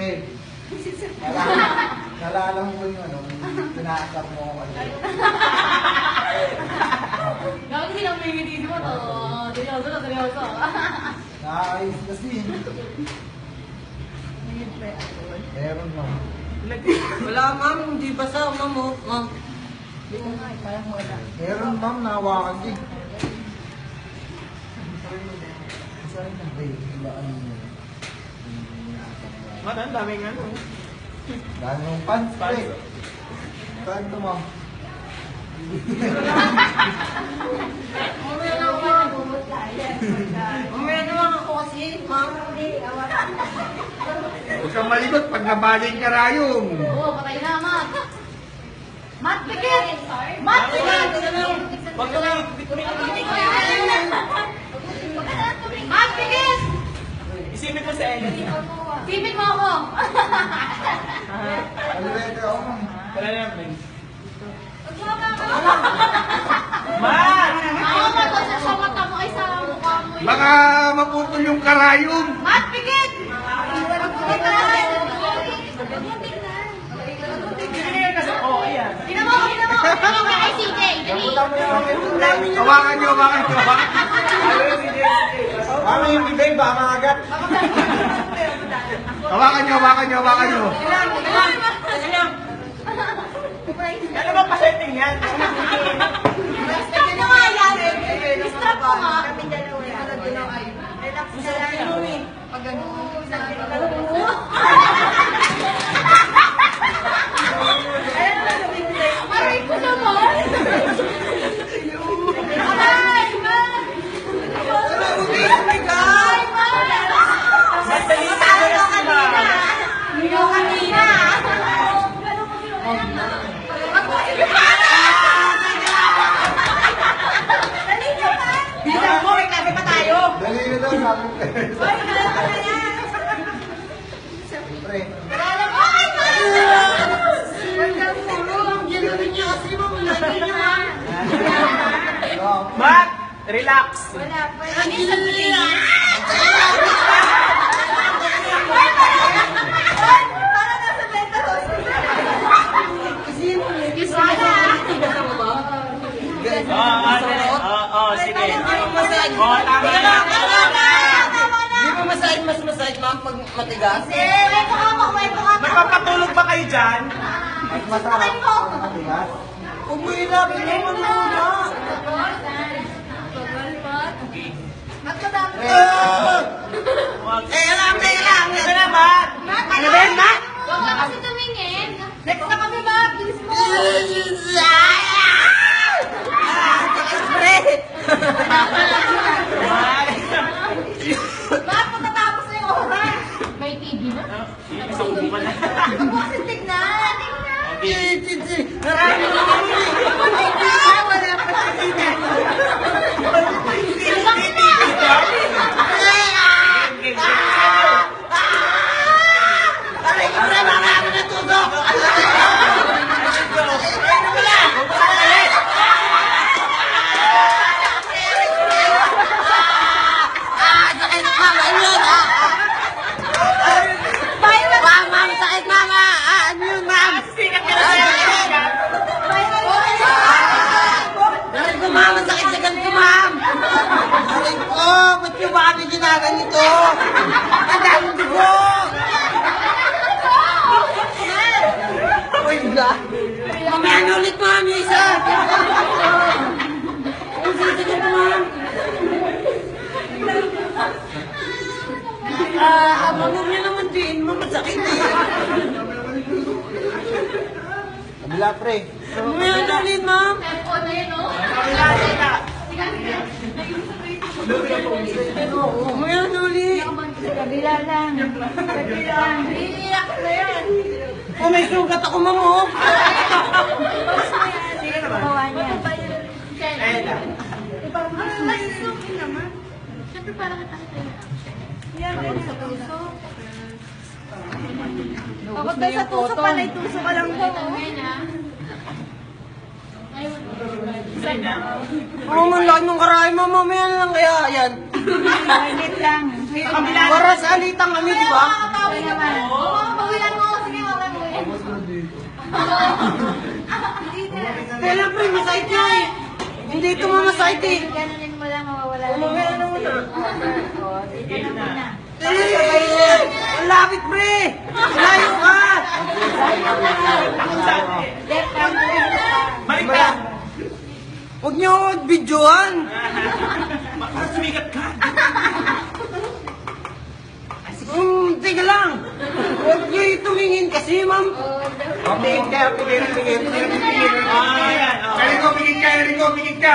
pre. Nalala mo ba yung ano, pinaasap mo ako kanina? Gawin silang may ngiti mo to. Seryoso na, seryoso. Nakakayos kasi. Meron mo. Wala ma'am, hindi basa ma'am. Ma'am. Meron ma'am, nahawakan din. Saan yung break? Ilaan mo. Ang daming ano. Dahil yung pants, pre. Saan ito ma'am? Umaya naman ako kasi, ma'am. Huwag kang malikot pag nabaling ka rayong. Oo, patay na, Mat. Mat, pikit! Mat, pikit! Wag ka lang. Mat, pikit! Isipin mo sa Ellen. Sipit mo ako. Ano ba ito ako ma'am? Wala na naman. Ako matosok sa mata mo ay sa mukha mo. Baka maputol yung karayong. Mat, pikit! Oo, ayan. Ginamo ko, ginamo ko. Ginamo ko kay CJ. Dali. Hawakan nyo, hawakan nyo, hawakan. Mami, yung bibig ba? Maagat. Hawakan nyo, hawakan nyo, hawakan nyo. Ano ba pa-setting yan? Strap mo nga yan. Strap mo nga. Relax na lang. Pag gano'n. Aray ko naman. Aray, man. Ay, man. Matalo kanina. Ikaw kanina. Bisa mo, may klase pa tayo. Dali na daw, sabi ko. Pre. Matt, relax. Sige. Tama na. Hindi mo mas masahid ma'am pag matigas? Magpapatulog ba kayo dyan? Mas masarap. Matigas. Umihirap naman muna. Alam. Ito na, Matt. Ano ba yun, Matt? Huwag ka kasi tumingin. Next na kami ba? Bilis mo. Bakit matatapos na yung oras? May TV na? Isang buka na. Kasi tignan. Tignan. Marami wala pa Aray ko na, marami na tutok! Sakit mama, yun ma'am, sakit mama! Ano yun ma'am? Aray ko mama, sakit sa ganito ma'am! Aray ko, ba't yung ba kami ginaganito? Ang daming dugo! Uy, ga! Mamaya na ulit ma'am, yung isa! Ang sakit ito ma'am! Abang niya naman din, masakit eh. Kabila, pre. Mamaya na ulit ma'am! Cellphone na yun, oh. Mamaya na ulit! Kabila lang. Kabila. Iiyak na yan. Oh, may sugat ako ma'am oh! Sige na ba? Bawa niya. Siyempre parang kita. Yan, sa puso. Bakit ba sa tuso pa? Naituso ka lang po. Oo, man laki ng karay ma'am, mamaya na lang kaya yan. Mainit lang. Para sa alitang kami, di ba? Nakakapawi naman. Uwian mo. Sige, wala mo. Tapos na dito. Kaya pre, masakit nga eh. Hindi ito mamasakit eh. Ganunin mo lang, mawawala lang. Umuwi na muna. O, dito na muna. Eh! Ang lapit pre! Layo ka! Left hand mo. Balik ka! Huwag niyo ako videoan! Mas sumikat ka! Teka lang! Huwag niyo tumingin kasi, ma'am. Pingin ka, pingin. Eriko, pingin ka!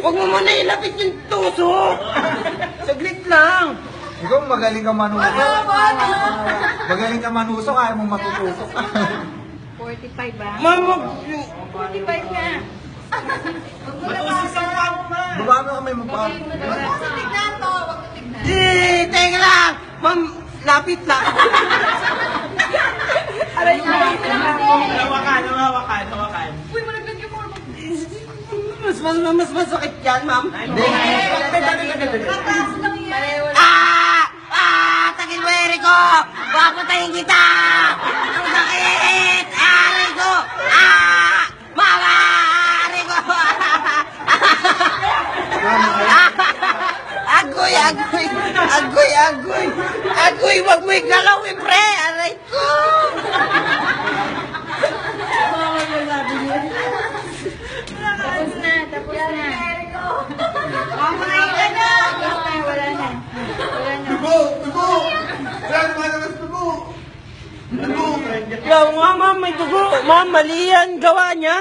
Huwag mo muna ilapit yung tuso! Saglit lang! Ikaw magaling ka manusok. Magaling ka manusok, kaya mo matutusok. 45 ba? Ma'am, 45 ka. Baba mo kami mapa. Huwag mo tignan to. Huwag mo tignan. teka lang! Ma'am, lapit lang. Aray ko. Hawakan. Uy, malaglag yung forma. Mas masakit yan, ma'am. Mataas lang yan. Tagil mo, Eriko! Papatayin kita! Ang sakit! Eriko! Mama! Eriko! Agoy! Wag mo igalawin, pre! Aray ko! Tapos na. Mamahay ka na. Wala na. Tugo! Wala naman tugo! Yaw nga, ma'am, may dugo. Ma'am, mali yan. Gawa niya.